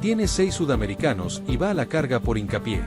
Tiene 6 sudamericanos y va a la carga por Hincapié.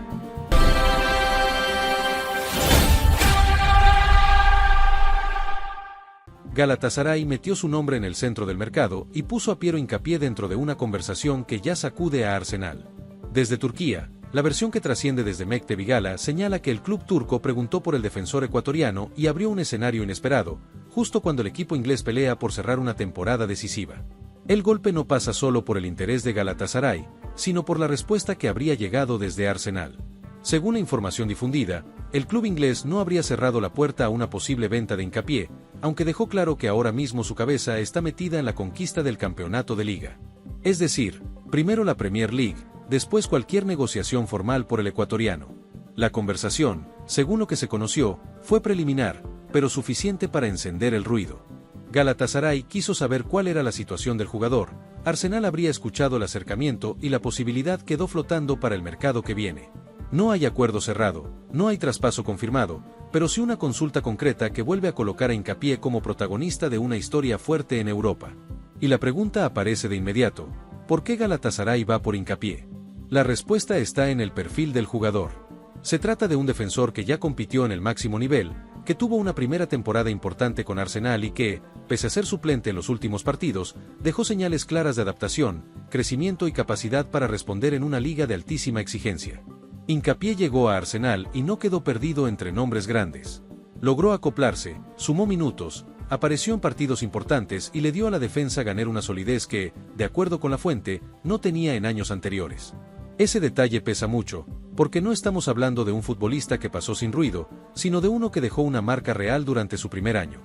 Galatasaray metió su nombre en el centro del mercado y puso a Piero Hincapié dentro de una conversación que ya sacude a Arsenal. Desde Turquía, la versión que trasciende desde Mektebi Gala señala que el club turco preguntó por el defensor ecuatoriano y abrió un escenario inesperado, justo cuando el equipo inglés pelea por cerrar una temporada decisiva. El golpe no pasa solo por el interés de Galatasaray, sino por la respuesta que habría llegado desde Arsenal. Según la información difundida, el club inglés no habría cerrado la puerta a una posible venta de Hincapié, aunque dejó claro que ahora mismo su cabeza está metida en la conquista del campeonato de liga. Es decir, primero la Premier League, después cualquier negociación formal por el ecuatoriano. La conversación, según lo que se conoció, fue preliminar, pero suficiente para encender el ruido. Galatasaray quiso saber cuál era la situación del jugador, Arsenal habría escuchado el acercamiento y la posibilidad quedó flotando para el mercado que viene. No hay acuerdo cerrado, no hay traspaso confirmado, pero sí una consulta concreta que vuelve a colocar a Hincapié como protagonista de una historia fuerte en Europa. Y la pregunta aparece de inmediato: ¿por qué Galatasaray va por Hincapié? La respuesta está en el perfil del jugador. Se trata de un defensor que ya compitió en el máximo nivel, que tuvo una primera temporada importante con Arsenal y que, pese a ser suplente en los últimos partidos, dejó señales claras de adaptación, crecimiento y capacidad para responder en una liga de altísima exigencia. Hincapié llegó a Arsenal y no quedó perdido entre nombres grandes. Logró acoplarse, sumó minutos, apareció en partidos importantes y le dio a la defensa ganar una solidez que, de acuerdo con la fuente, no tenía en años anteriores. Ese detalle pesa mucho, porque no estamos hablando de un futbolista que pasó sin ruido, sino de uno que dejó una marca real durante su primer año.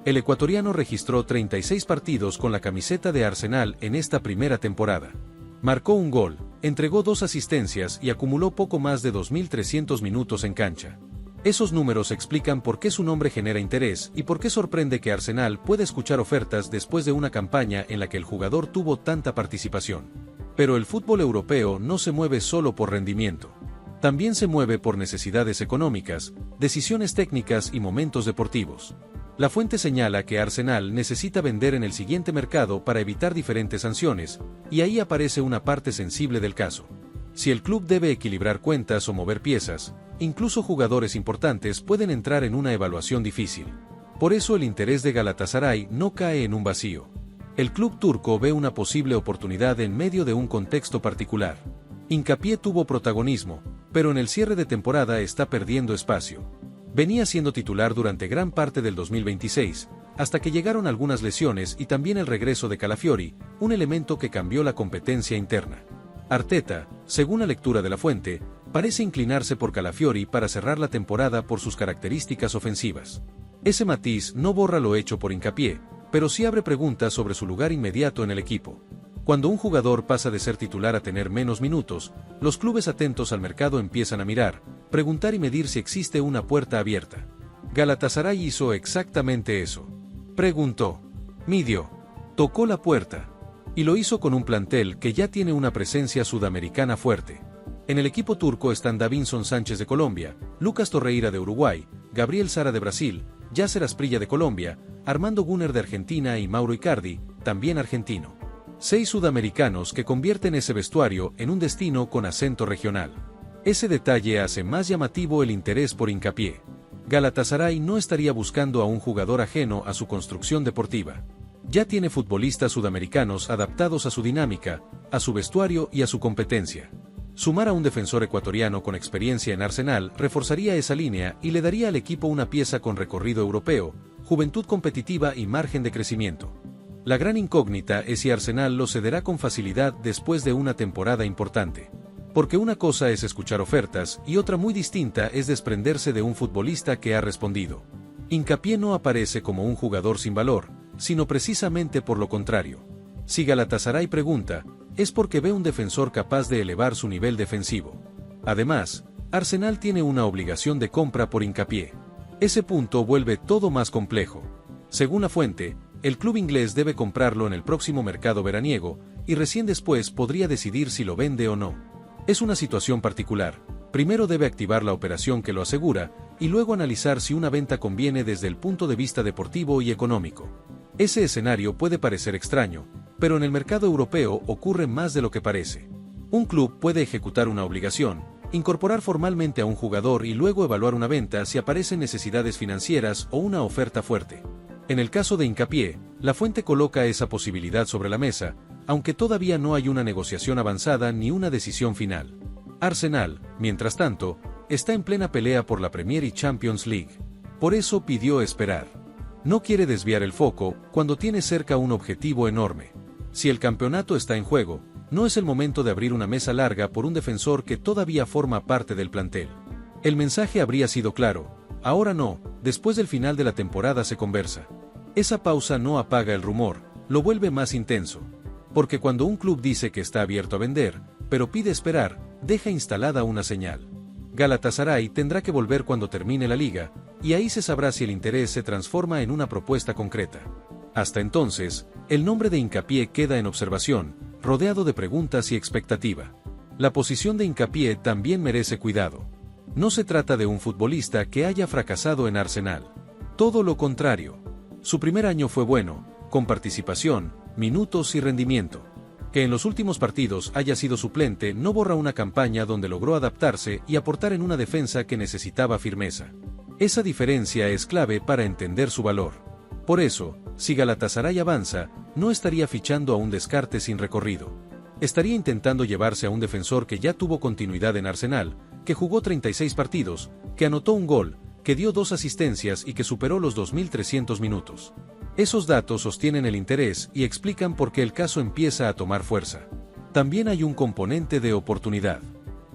El ecuatoriano registró 36 partidos con la camiseta de Arsenal en esta primera temporada. Marcó un gol, entregó 2 asistencias y acumuló poco más de 2.300 minutos en cancha. Esos números explican por qué su nombre genera interés y por qué sorprende que Arsenal pueda escuchar ofertas después de una campaña en la que el jugador tuvo tanta participación. Pero el fútbol europeo no se mueve solo por rendimiento. También se mueve por necesidades económicas, decisiones técnicas y momentos deportivos. La fuente señala que Arsenal necesita vender en el siguiente mercado para evitar diferentes sanciones, y ahí aparece una parte sensible del caso. Si el club debe equilibrar cuentas o mover piezas, incluso jugadores importantes pueden entrar en una evaluación difícil. Por eso el interés de Galatasaray no cae en un vacío. El club turco ve una posible oportunidad en medio de un contexto particular. Hincapié tuvo protagonismo, pero en el cierre de temporada está perdiendo espacio. Venía siendo titular durante gran parte del 2026, hasta que llegaron algunas lesiones y también el regreso de Calafiori, un elemento que cambió la competencia interna. Arteta, según la lectura de la fuente, parece inclinarse por Calafiori para cerrar la temporada por sus características ofensivas. Ese matiz no borra lo hecho por Hincapié, pero sí abre preguntas sobre su lugar inmediato en el equipo. Cuando un jugador pasa de ser titular a tener menos minutos, los clubes atentos al mercado empiezan a mirar, preguntar y medir si existe una puerta abierta. Galatasaray hizo exactamente eso. Preguntó, midió, tocó la puerta. Y lo hizo con un plantel que ya tiene una presencia sudamericana fuerte. En el equipo turco están Davinson Sánchez de Colombia, Lucas Torreira de Uruguay, Gabriel Sara de Brasil, Yasser Asprilla de Colombia, Armando Gunner de Argentina y Mauro Icardi, también argentino. 6 sudamericanos que convierten ese vestuario en un destino con acento regional. Ese detalle hace más llamativo el interés por Hincapié. Galatasaray no estaría buscando a un jugador ajeno a su construcción deportiva. Ya tiene futbolistas sudamericanos adaptados a su dinámica, a su vestuario y a su competencia. Sumar a un defensor ecuatoriano con experiencia en Arsenal reforzaría esa línea y le daría al equipo una pieza con recorrido europeo, juventud competitiva y margen de crecimiento. La gran incógnita es si Arsenal lo cederá con facilidad después de una temporada importante. Porque una cosa es escuchar ofertas y otra muy distinta es desprenderse de un futbolista que ha respondido. Hincapié no aparece como un jugador sin valor, sino precisamente por lo contrario. Si Galatasaray pregunta, es porque ve un defensor capaz de elevar su nivel defensivo. Además, Arsenal tiene una obligación de compra por Hincapié. Ese punto vuelve todo más complejo. Según la fuente, el club inglés debe comprarlo en el próximo mercado veraniego, y recién después podría decidir si lo vende o no. Es una situación particular. Primero debe activar la operación que lo asegura, y luego analizar si una venta conviene desde el punto de vista deportivo y económico. Ese escenario puede parecer extraño, pero en el mercado europeo ocurre más de lo que parece. Un club puede ejecutar una obligación, incorporar formalmente a un jugador y luego evaluar una venta si aparecen necesidades financieras o una oferta fuerte. En el caso de Hincapié, la fuente coloca esa posibilidad sobre la mesa, aunque todavía no hay una negociación avanzada ni una decisión final. Arsenal, mientras tanto, está en plena pelea por la Premier y Champions League. Por eso pidió esperar. No quiere desviar el foco cuando tiene cerca un objetivo enorme. Si el campeonato está en juego, no es el momento de abrir una mesa larga por un defensor que todavía forma parte del plantel. El mensaje habría sido claro: ahora no, después del final de la temporada se conversa. Esa pausa no apaga el rumor, lo vuelve más intenso. Porque cuando un club dice que está abierto a vender, pero pide esperar, deja instalada una señal. Galatasaray tendrá que volver cuando termine la liga, y ahí se sabrá si el interés se transforma en una propuesta concreta. Hasta entonces, el nombre de Hincapié queda en observación, rodeado de preguntas y expectativa. La posición de Hincapié también merece cuidado. No se trata de un futbolista que haya fracasado en Arsenal. Todo lo contrario. Su primer año fue bueno, con participación, minutos y rendimiento. Que en los últimos partidos haya sido suplente no borra una campaña donde logró adaptarse y aportar en una defensa que necesitaba firmeza. Esa diferencia es clave para entender su valor. Por eso, si Galatasaray avanza, no estaría fichando a un descarte sin recorrido. Estaría intentando llevarse a un defensor que ya tuvo continuidad en Arsenal, que jugó 36 partidos, que anotó un gol, que dio 2 asistencias y que superó los 2.300 minutos. Esos datos sostienen el interés y explican por qué el caso empieza a tomar fuerza. También hay un componente de oportunidad.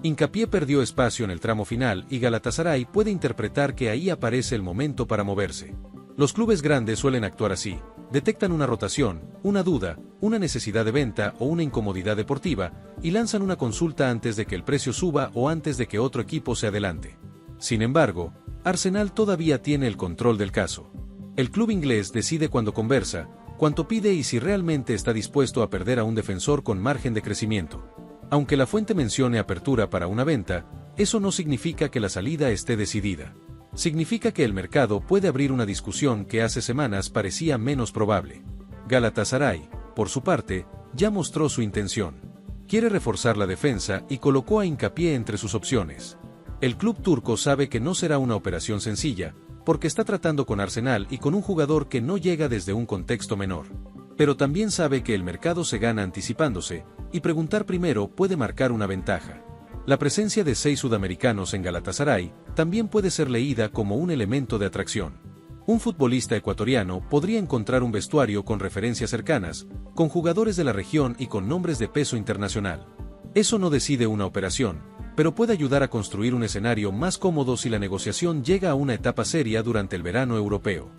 Hincapié perdió espacio en el tramo final y Galatasaray puede interpretar que ahí aparece el momento para moverse. Los clubes grandes suelen actuar así: detectan una rotación, una duda, una necesidad de venta o una incomodidad deportiva, y lanzan una consulta antes de que el precio suba o antes de que otro equipo se adelante. Sin embargo, Arsenal todavía tiene el control del caso. El club inglés decide cuándo conversa, cuánto pide y si realmente está dispuesto a perder a un defensor con margen de crecimiento. Aunque la fuente mencione apertura para una venta, eso no significa que la salida esté decidida. Significa que el mercado puede abrir una discusión que hace semanas parecía menos probable. Galatasaray, por su parte, ya mostró su intención. Quiere reforzar la defensa y colocó a Hincapié entre sus opciones. El club turco sabe que no será una operación sencilla, porque está tratando con Arsenal y con un jugador que no llega desde un contexto menor. Pero también sabe que el mercado se gana anticipándose, y preguntar primero puede marcar una ventaja. La presencia de 6 sudamericanos en Galatasaray también puede ser leída como un elemento de atracción. Un futbolista ecuatoriano podría encontrar un vestuario con referencias cercanas, con jugadores de la región y con nombres de peso internacional. Eso no decide una operación, pero puede ayudar a construir un escenario más cómodo si la negociación llega a una etapa seria durante el verano europeo.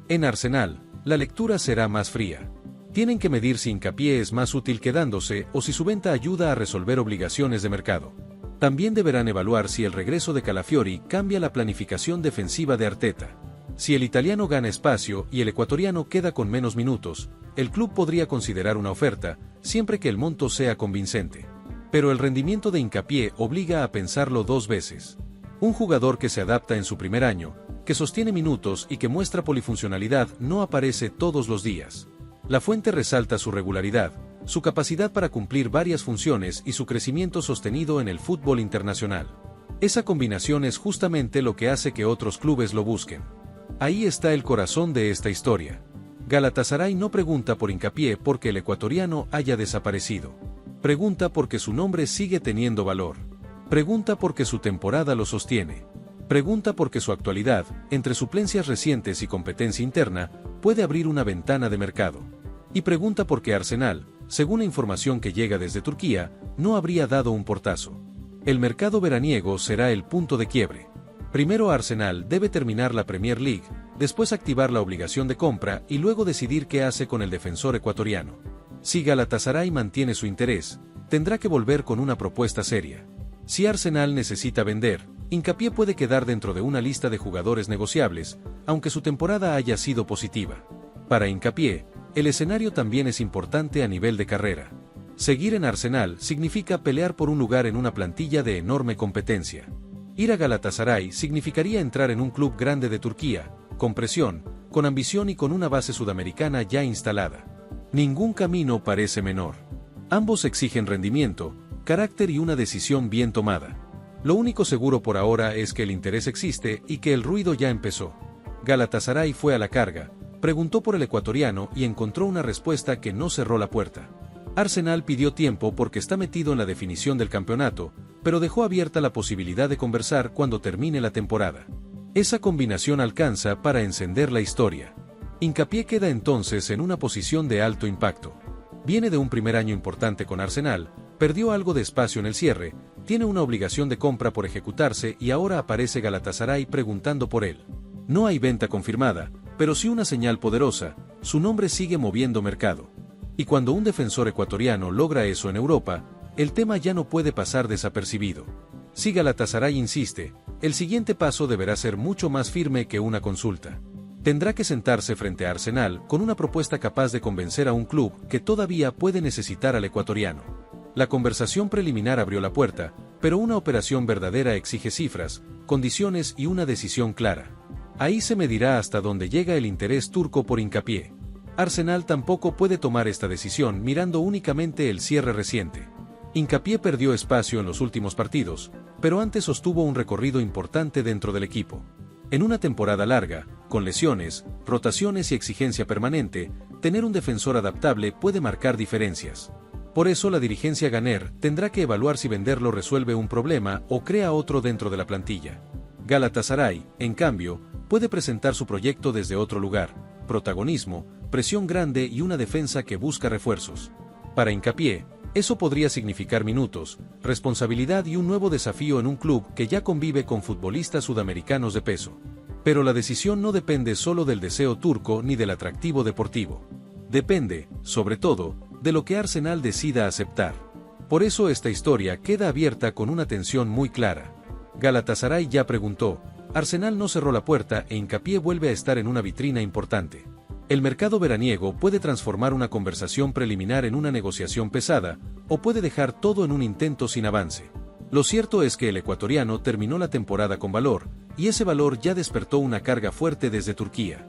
En Arsenal, la lectura será más fría. Tienen que medir si Hincapié es más útil quedándose o si su venta ayuda a resolver obligaciones de mercado. También deberán evaluar si el regreso de Calafiori cambia la planificación defensiva de Arteta. Si el italiano gana espacio y el ecuatoriano queda con menos minutos, el club podría considerar una oferta, siempre que el monto sea convincente. Pero el rendimiento de Hincapié obliga a pensarlo 2 veces. Un jugador que se adapta en su primer año, que sostiene minutos y que muestra polifuncionalidad no aparece todos los días. La fuente resalta su regularidad, su capacidad para cumplir varias funciones y su crecimiento sostenido en el fútbol internacional. Esa combinación es justamente lo que hace que otros clubes lo busquen. Ahí está el corazón de esta historia. Galatasaray no pregunta por Hincapié porque el ecuatoriano haya desaparecido. Pregunta porque su nombre sigue teniendo valor. Pregunta porque su temporada lo sostiene. Pregunta porque su actualidad, entre suplencias recientes y competencia interna, puede abrir una ventana de mercado. Y pregunta porque Arsenal, según la información que llega desde Turquía, no habría dado un portazo. El mercado veraniego será el punto de quiebre. Primero Arsenal debe terminar la Premier League, después activar la obligación de compra y luego decidir qué hace con el defensor ecuatoriano. Si Galatasaray mantiene su interés, tendrá que volver con una propuesta seria. Si Arsenal necesita vender, Hincapié puede quedar dentro de una lista de jugadores negociables, aunque su temporada haya sido positiva. Para Hincapié, el escenario también es importante a nivel de carrera. Seguir en Arsenal significa pelear por un lugar en una plantilla de enorme competencia. Ir a Galatasaray significaría entrar en un club grande de Turquía, con presión, con ambición y con una base sudamericana ya instalada. Ningún camino parece menor. Ambos exigen rendimiento, carácter y una decisión bien tomada. Lo único seguro por ahora es que el interés existe y que el ruido ya empezó. Galatasaray fue a la carga, preguntó por el ecuatoriano y encontró una respuesta que no cerró la puerta. Arsenal pidió tiempo porque está metido en la definición del campeonato, pero dejó abierta la posibilidad de conversar cuando termine la temporada. Esa combinación alcanza para encender la historia. Hincapié queda entonces en una posición de alto impacto. Viene de un primer año importante con Arsenal, perdió algo de espacio en el cierre, tiene una obligación de compra por ejecutarse y ahora aparece Galatasaray preguntando por él. No hay venta confirmada, pero sí una señal poderosa, su nombre sigue moviendo mercado. Y cuando un defensor ecuatoriano logra eso en Europa, el tema ya no puede pasar desapercibido. Si Galatasaray insiste, el siguiente paso deberá ser mucho más firme que una consulta. Tendrá que sentarse frente a Arsenal con una propuesta capaz de convencer a un club que todavía puede necesitar al ecuatoriano. La conversación preliminar abrió la puerta, pero una operación verdadera exige cifras, condiciones y una decisión clara. Ahí se medirá hasta dónde llega el interés turco por Hincapié. Arsenal tampoco puede tomar esta decisión mirando únicamente el cierre reciente. Hincapié perdió espacio en los últimos partidos, pero antes sostuvo un recorrido importante dentro del equipo. En una temporada larga, con lesiones, rotaciones y exigencia permanente, tener un defensor adaptable puede marcar diferencias. Por eso la dirigencia Ganer tendrá que evaluar si venderlo resuelve un problema o crea otro dentro de la plantilla. Galatasaray, en cambio, puede presentar su proyecto desde otro lugar: protagonismo, presión grande y una defensa que busca refuerzos. Para Hincapié, eso podría significar minutos, responsabilidad y un nuevo desafío en un club que ya convive con futbolistas sudamericanos de peso. Pero la decisión no depende solo del deseo turco ni del atractivo deportivo. Depende, sobre todo, de lo que Arsenal decida aceptar. Por eso esta historia queda abierta con una tensión muy clara. Galatasaray ya preguntó, Arsenal no cerró la puerta e Hincapié vuelve a estar en una vitrina importante. El mercado veraniego puede transformar una conversación preliminar en una negociación pesada, o puede dejar todo en un intento sin avance. Lo cierto es que el ecuatoriano terminó la temporada con valor, y ese valor ya despertó una carga fuerte desde Turquía.